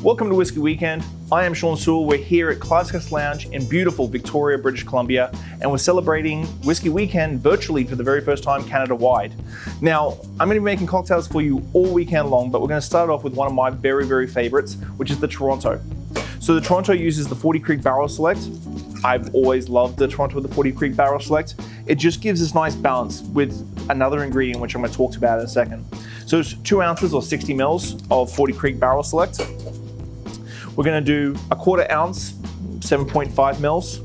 Welcome to Whisky Weekend. I am Sean Sewell. We're here at Classics Lounge in beautiful Victoria, British Columbia, and we're celebrating Whisky Weekend virtually for the very first time Canada-wide. Now, I'm going to be making cocktails for you all weekend long, but we're going to start off with one of my very, very favorites, which is the Toronto. So the Toronto uses the 40 Creek Barrel Select. I've always loved the Toronto with the 40 Creek Barrel Select. It just gives this nice balance with another ingredient, which I'm going to talk about in a second. So it's 2 ounces or 60 mils of 40 Creek Barrel Select. We're going to do a 1/4 ounce, 7.5 mils.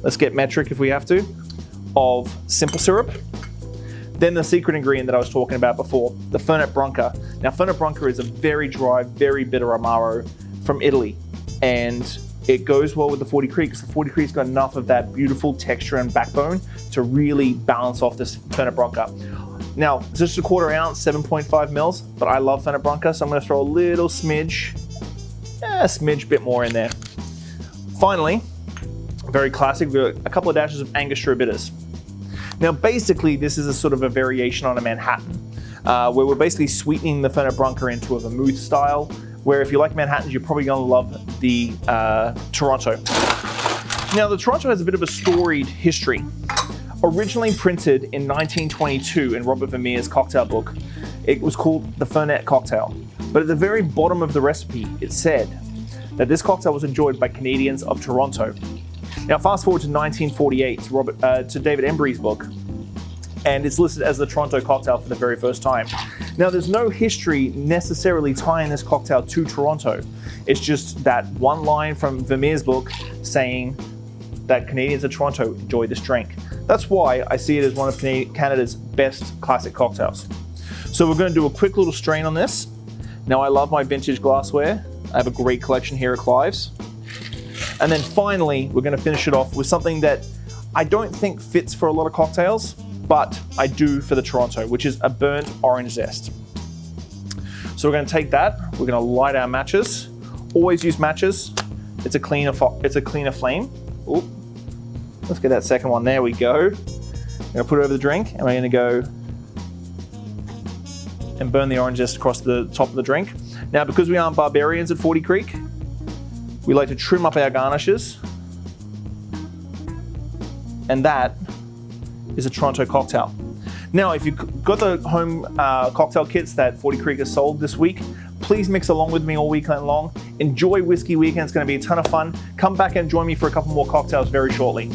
Let's get metric if we have to, of simple syrup. Then the secret ingredient that I was talking about before, the Fernet Branca. Now, Fernet Branca is a very dry, very bitter Amaro from Italy, and it goes well with the 40 Creek because the 40 Creek's got enough of that beautiful texture and backbone to really balance off this Fernet Branca. Now, it's just a 1/4 ounce, 7.5 mils, but I love Fernet Branca, so I'm going to throw a little smidge, a smidge bit more in there. Finally, very classic, we've got a couple of dashes of Angostura bitters. Now, basically, this is a sort of a variation on a Manhattan, where we're basically sweetening the Fernet Branca into a vermouth style, where if you like Manhattans, you're probably going to love the Toronto. Now, the Toronto has a bit of a storied history. Originally printed in 1922 in Robert Vermeer's cocktail book, it was called the Fernet cocktail. But at the very bottom of the recipe, it said that this cocktail was enjoyed by Canadians of Toronto. Now, fast forward to 1948 to David Embry's book, and it's listed as the Toronto cocktail for the very first time. Now, there's no history necessarily tying this cocktail to Toronto. It's just that one line from Vermeer's book saying that Canadians of Toronto enjoy this drink. That's why I see it as one of Canada's best classic cocktails. So we're going to do a quick little strain on this. Now, I love my vintage glassware. I have a great collection here at Clive's. And then finally, we're going to finish it off with something that I don't think fits for a lot of cocktails, but I do for the Toronto, which is a burnt orange zest. So we're going to take that, we're going to light our matches. Always use matches. It's a cleaner flame. Ooh. Let's get that second one. There we go. I'm going to put it over the drink, and we're going to go and burn the orange zest across the top of the drink. Now, because we aren't barbarians at 40 Creek, we like to trim up our garnishes. And that is a Toronto cocktail. Now, if you've got the home cocktail kits that 40 Creek has sold this week, please mix along with me all weekend long. Enjoy Whisky Weekend. It's going to be a ton of fun. Come back and join me for a couple more cocktails very shortly.